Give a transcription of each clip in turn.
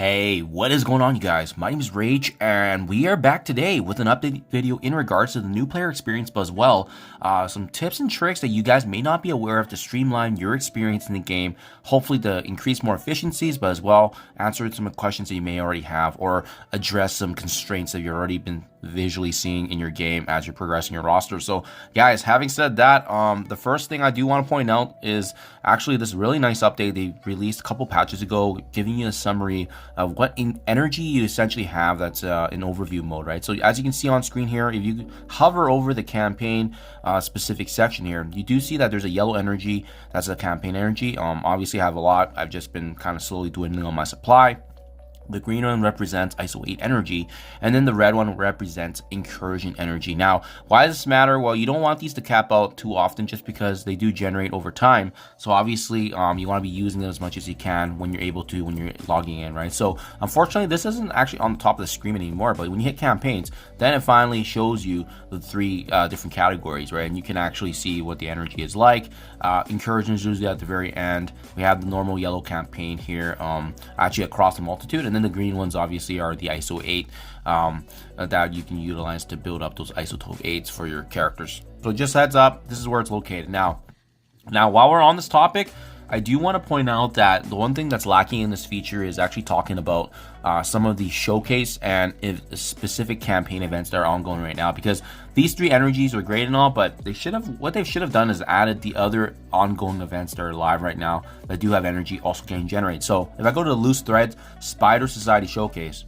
Hey, what is going on, you guys? My name is Rage, and we are back today with an update video in regards to the new player experience, but as well, some tips and tricks that you guys may not be aware of to streamline your experience in the game, hopefully to increase more efficiencies, but as well, answer some questions that you may already have, or address some constraints that you've already been visually seeing in your game as you're progressing your roster. So guys, having said that, the first thing I do want to point out is actually this really nice update they released a couple patches ago, giving you a summary of what energy you essentially have that's in overview mode, right? So as you can see on screen here, if you hover over the campaign specific section here, you do see that there's a yellow energy. That's a campaign energy. Obviously I have a lot. I've just been kind of slowly dwindling on my supply. The green one represents ISO 8 energy, and then the red one represents incursion energy. Now, why does this matter? Well, you don't want these to cap out too often just because they do generate over time. So obviously, you want to be using them as much as you can when you're able to, when you're logging in, right? So unfortunately, this isn't actually on the top of the screen anymore, but when you hit campaigns, then it finally shows you the three different categories, right? And you can actually see what the energy is like. Incursion is usually at the very end. We have the normal yellow campaign here, actually across the multitude, and then the green ones obviously are the ISO 8 that you can utilize to build up those isotope 8s for your characters. So just heads up, this is where it's located. Now while we're on this topic, I do want to point out that the one thing that's lacking in this feature is actually talking about some of the showcase and specific campaign events that are ongoing right now, because these three energies are great and all, but what they should have done is added the other ongoing events that are live right now that do have energy also getting generated. So if I go to the loose threads Spider Society Showcase,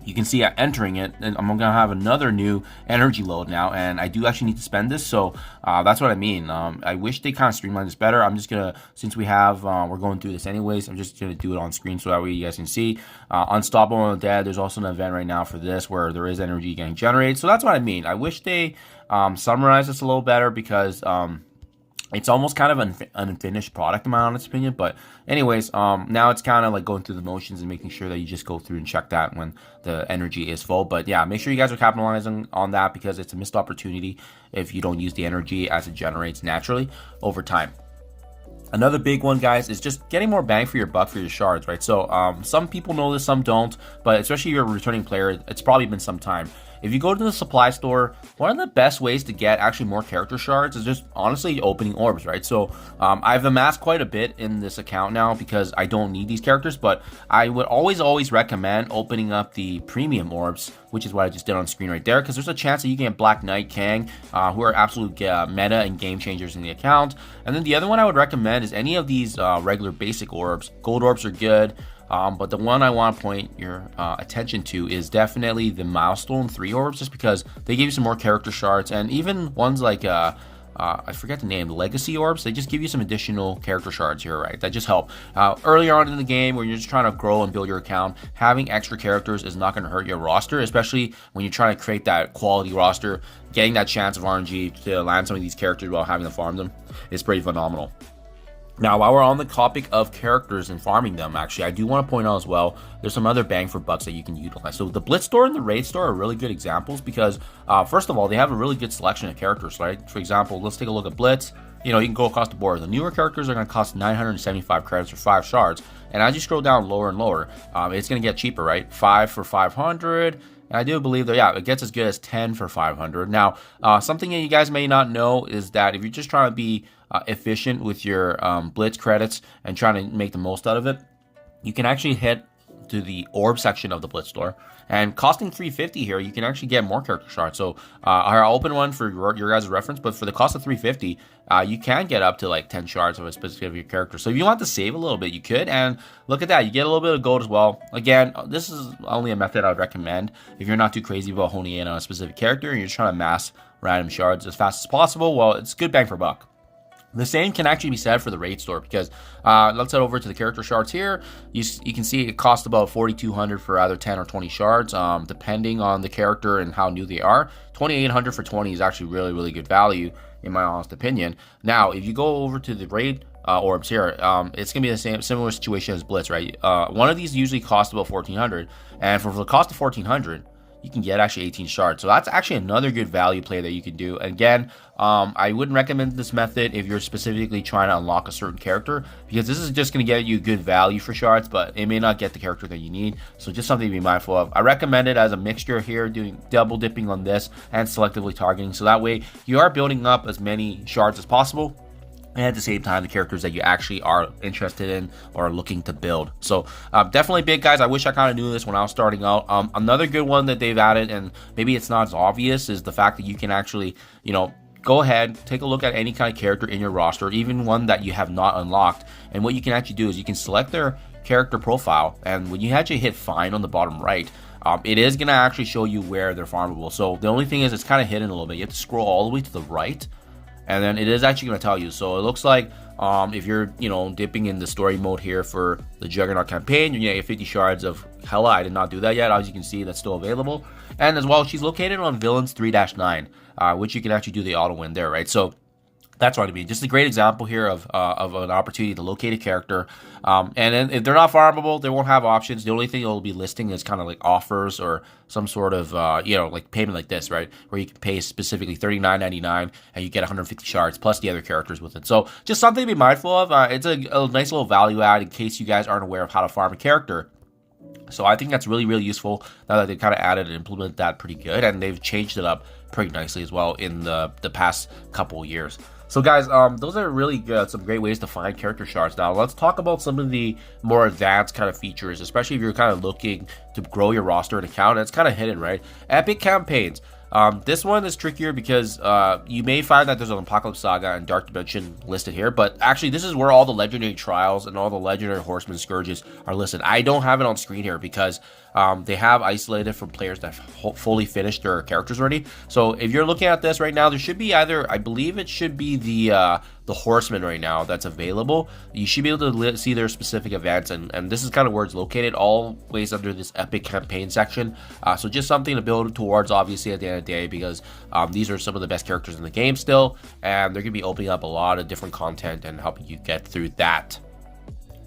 you can see entering it, and I'm gonna have another new energy load now, and I do actually need to spend this. So that's what I mean. I wish they kind of streamlined this better. I'm just gonna, since we have we're going through this anyways, I'm just gonna do it on screen so that way you guys can see. Unstoppable Undead, there's also an event right now for this where there is energy getting generated. So that's what I mean. I wish they summarized this a little better, because it's almost kind of an unfinished product, in my honest opinion. But anyways, now it's kind of like going through the motions and making sure that you just go through and check that when the energy is full. But yeah, make sure you guys are capitalizing on that, because it's a missed opportunity if you don't use the energy as it generates naturally over time. Another big one, guys, is just getting more bang for your buck for your shards, right? So some people know this, some don't, but especially if you're a returning player, it's probably been some time. If you go to the supply store, one of the best ways to get actually more character shards is just honestly opening orbs, right? So I've amassed quite a bit in this account now because I don't need these characters, but I would always recommend opening up the premium orbs, which is what I just did on screen right there, because there's a chance that you can get Black Knight, Kang, who are absolute meta and game changers in the account. And then the other one I would recommend is any of these regular basic orbs. Gold orbs are good. But the one I want to point your attention to is definitely the Milestone 3 orbs, just because they give you some more character shards, and even ones like, I forget the name, the Legacy orbs, they just give you some additional character shards here, right? That just help. Earlier on in the game, when you're just trying to grow and build your account, having extra characters is not going to hurt your roster, especially when you're trying to create that quality roster. Getting that chance of RNG to land some of these characters while having to farm them is pretty phenomenal. Now, while we're on the topic of characters and farming them, actually, I do want to point out as well, there's some other bang for bucks that you can utilize. So the Blitz store and the Raid store are really good examples because, first of all, they have a really good selection of characters, right? For example, let's take a look at Blitz. You know, you can go across the board. The newer characters are going to cost 975 credits for 5 shards. And as you scroll down lower and lower, it's going to get cheaper, right? 5 for 500. And I do believe that, yeah, it gets as good as 10 for 500. Now, something that you guys may not know is that if you're just trying to be efficient with your Blitz credits and trying to make the most out of it, you can actually hit to the orb section of the Blitz store, and costing 350 here, you can actually get more character shards. So I'll open one for your guys' reference, but for the cost of 350, you can get up to like 10 shards of a specific character. So if you want to save a little bit, you could, and look at that, you get a little bit of gold as well. Again, this is only a method I would recommend if you're not too crazy about honing in on a specific character and you're just trying to mass random shards as fast as possible. Well, it's good bang for buck. The same can actually be said for the Raid store, because let's head over to the character shards here. You can see it costs about 4,200 for either 10 or 20 shards, depending on the character and how new they are. 2,800 for 20 is actually really good value, in my honest opinion. Now, if you go over to the Raid orbs here, it's gonna be the similar situation as Blitz, right? One of these usually costs about 1,400, and for the cost of 1,400, you can get actually 18 shards. So that's actually another good value play that you can do. And again, I wouldn't recommend this method if you're specifically trying to unlock a certain character, because this is just going to get you good value for shards, but it may not get the character that you need. So just something to be mindful of. I recommend it as a mixture here, doing double dipping on this and selectively targeting. So that way you are building up as many shards as possible, and at the same time the characters that you actually are interested in or are looking to build. So definitely big, guys. I wish I kind of knew this when I was starting out. Another good one that they've added, and maybe it's not as obvious, is the fact that you can actually, you know, go ahead, take a look at any kind of character in your roster, even one that you have not unlocked, and what you can actually do is you can select their character profile, and when you actually hit find on the bottom right, it is going to actually show you where they're farmable. So the only thing is it's kind of hidden a little bit. You have to scroll all the way to the right, and then it is actually going to tell you. So it looks like if you're, you know, dipping in the story mode here for the Juggernaut campaign, you're going to get 50 shards of Hela. I did not do that yet. As you can see, that's still available. And as well, she's located on Villains 3-9, which you can actually do the auto win there, right? So that's what I mean. Just a great example here of an opportunity to locate a character. And then if they're not farmable, they won't have options. The only thing they'll be listing is kind of like offers or some sort of, you know, like payment like this, right? Where you can pay specifically $39.99 and you get 150 shards plus the other characters with it. So just something to be mindful of. It's a nice little value add in case you guys aren't aware of how to farm a character. So I think that's really, really useful now that they've kind of added and implemented that pretty good. And they've changed it up pretty nicely as well in the past couple of years. So guys, those are really good, some great ways to find character shards. Now let's talk about some of the more advanced kind of features, especially if you're kind of looking to grow your roster and account. It's kind of hidden, right? Epic campaigns. This one is trickier because you may find that there's an Apocalypse Saga and Dark Dimension listed here, but actually this is where all the legendary trials and all the legendary horseman scourges are listed. I don't have it on screen here because they have isolated from players that fully finished their characters already. So if you're looking at this right now, there should be either, I believe it should be the horseman right now that's available. You should be able to see their specific events, and this is kind of where it's located, always under this epic campaign section. So just something to build towards, obviously, at the end of the day, because these are some of the best characters in the game still, and they're going to be opening up a lot of different content and helping you get through that.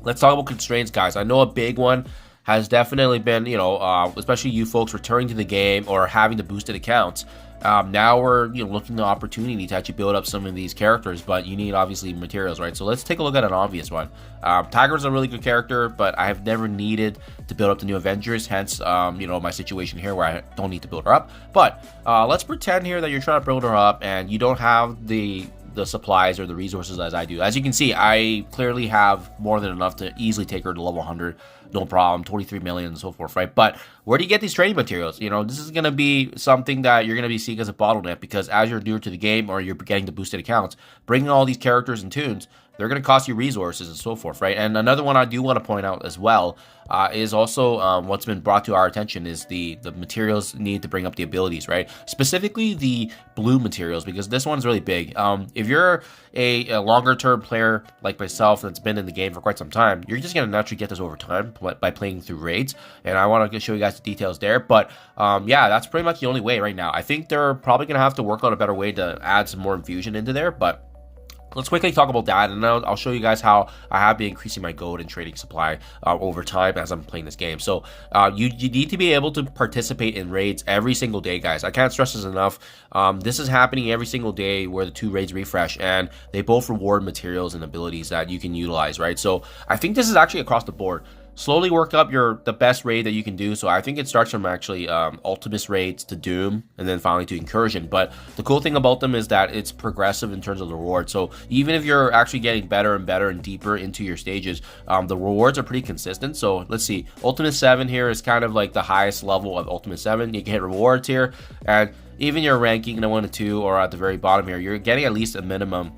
Let's talk about constraints, guys. I know a big one has definitely been, you know, especially you folks returning to the game or having the boosted accounts. Now we're, you know, looking at the opportunity to actually build up some of these characters, but you need obviously materials, right? So let's take a look at an obvious one. Tiger's a really good character, but I have never needed to build up the new Avengers, hence, you know, my situation here where I don't need to build her up. But let's pretend here that you're trying to build her up and you don't have the supplies or the resources as I do. As you can see, I clearly have more than enough to easily take her to level 100, no problem, 23 million and so forth, right? But where do you get these training materials? You know, this is going to be something that you're going to be seeing as a bottleneck, because as you're newer to the game or you're getting the boosted accounts, bringing all these characters and tunes, they're going to cost you resources and so forth, right? And another one I do want to point out as well is also what's been brought to our attention is the materials needed to bring up the abilities, right? Specifically the blue materials, because this one's really big. If you're a longer term player like myself that's been in the game for quite some time, you're just going to naturally get this over time by playing through raids, and I want to show you guys the details there. But yeah, that's pretty much the only way right now. I think they're probably going to have to work on a better way to add some more infusion into there, but let's quickly talk about that, and I'll show you guys how I have been increasing my gold and trading supply over time as I'm playing this game. So you need to be able to participate in raids every single day, guys. I can't stress this enough. This is happening every single day where the 2 raids refresh, and they both reward materials and abilities that you can utilize, right? So I think this is actually across the board. Slowly work up the best raid that you can do. So I think it starts from actually Ultimus raids to Doom, and then finally to Incursion. But the cool thing about them is that it's progressive in terms of the reward. So even if you're actually getting better and better and deeper into your stages, the rewards are pretty consistent. So let's see, Ultimus 7 here is kind of like the highest level of Ultimus 7. You can hit rewards here, and even your ranking in a 1 to 2 or at the very bottom here, you're getting at least a minimum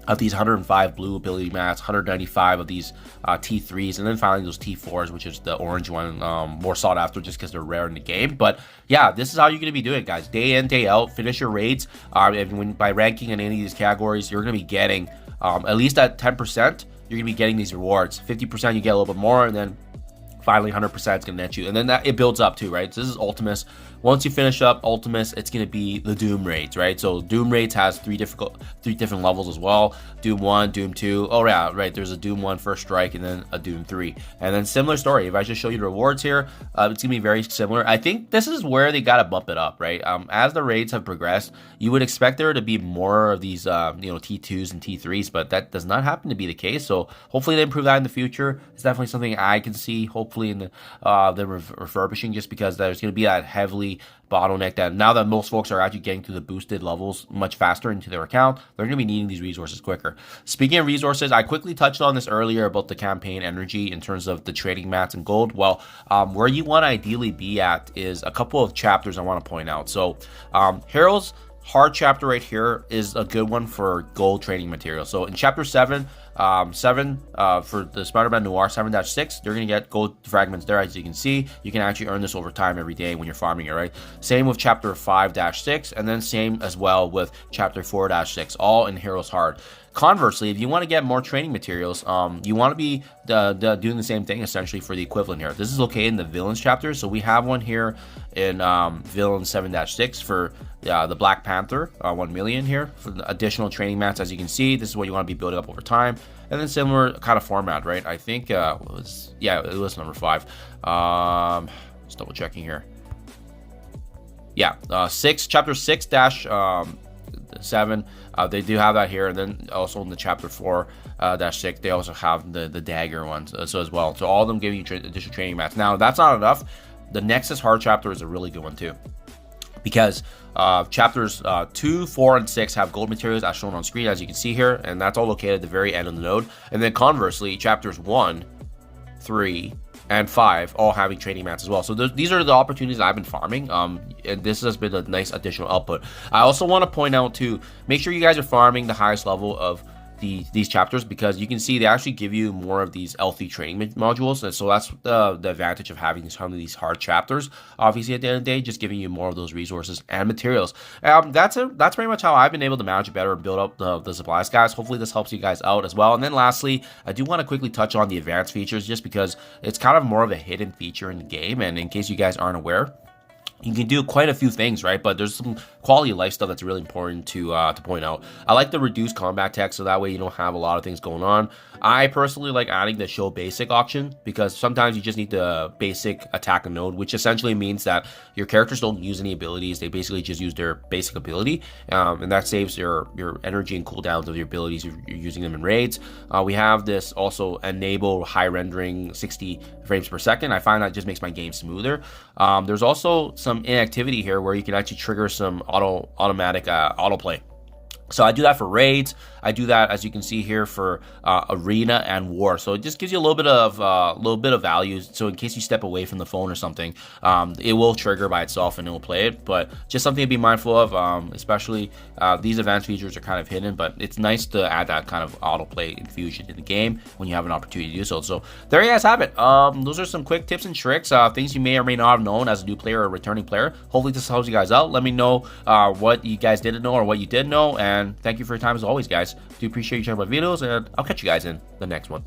of these 105 blue ability mats, 195 of these T3s, and then finally those T4s, which is the orange one, more sought after just because they're rare in the game. But yeah, this is how you're going to be doing it, guys. Day in, day out, finish your raids. And by ranking in any of these categories, you're going to be getting, at least at 10%, you're going to be getting these rewards. 50% you get a little bit more, and then finally 100% is going to net you. And then it builds up too, right? So this is Ultimus. Once you finish up Ultimus, it's going to be the Doom raids, right? So Doom raids has three different levels as well. Doom 1, Doom 2. Oh yeah, right. There's a Doom 1 first strike and then a Doom 3. And then similar story. If I just show you the rewards here, it's going to be very similar. I think this is where they got to bump it up, right? As the raids have progressed, you would expect there to be more of these, T2s and T3s, but that does not happen to be the case. So hopefully they improve that in the future. It's definitely something I can see, hopefully in the refurbishing, just because there's going to be that heavily bottleneck that now that most folks are actually getting to the boosted levels much faster into their account, they're going to be needing these resources quicker. Speaking of resources, I quickly touched on this earlier about the campaign energy in terms of the trading mats and gold. Well, where you want to ideally be at is a couple of chapters I want to point out. So Heroes hard chapter right here is a good one for gold trading material. So in chapter 7, for the Spider-Man Noir 7-6, they're going to get gold fragments there. As you can see, you can actually earn this over time every day when you're farming it, right? Same with chapter 5-6, and then same as well with chapter 4-6, all in Heroes Hard. Conversely, if you want to get more training materials, you want to be doing the same thing essentially for the equivalent here. This is located in the Villains chapter. So we have one here in Villains 7-6 for the Black Panther, 1 million here for the additional training mats. As you can see, this is what you want to be building up over time. And then similar kind of format, right? I think it was number 5. Just double checking here. Yeah, chapter 6-7. They do have that here, and then also in the chapter 4-6, they also have the dagger ones so as well. So all of them give you additional training mats. Now that's not enough. The Nexus hard chapter is a really good one too, because chapters 2, 4, and 6 have gold materials as shown on screen, as you can see here, and that's all located at the very end of the node. And then conversely, chapters 1, 3, and 5 all having trading mats as well. So these are the opportunities I've been farming, and this has been a nice additional output. I also want to point out to make sure you guys are farming the highest level of these chapters, because you can see they actually give you more of these healthy training modules, and so that's the advantage of having some of these hard chapters. Obviously, at the end of the day, just giving you more of those resources and materials. That's pretty much how I've been able to manage it better and build up the supplies, guys. Hopefully this helps you guys out as well. And then lastly, I do want to quickly touch on the advanced features, just because it's kind of more of a hidden feature in the game, and in case you guys aren't aware, you can do quite a few things, right? But there's some quality of life stuff that's really important to point out. I like the reduced combat text, so that way you don't have a lot of things going on. I personally like adding the show basic option, because sometimes you just need the basic attack a node, which essentially means that your characters don't use any abilities. They basically just use their basic ability, and that saves your energy and cooldowns of your abilities if you're using them in raids. We have this also enable high rendering 60 frames per second. I find that just makes my game smoother. There's also some inactivity here where you can actually trigger some automatic autoplay. So I do that for raids. I do that, as you can see here, for arena and war. So it just gives you a little bit of value. So in case you step away from the phone or something, it will trigger by itself and it will play it. But just something to be mindful of, especially these advanced features are kind of hidden. But it's nice to add that kind of autoplay infusion in the game when you have an opportunity to do so. So there you guys have it. Those are some quick tips and tricks, things you may or may not have known as a new player or a returning player. Hopefully this helps you guys out. Let me know what you guys didn't know or what you did know. And thank you for your time as always, guys. Do appreciate you checking my videos, and I'll catch you guys in the next one.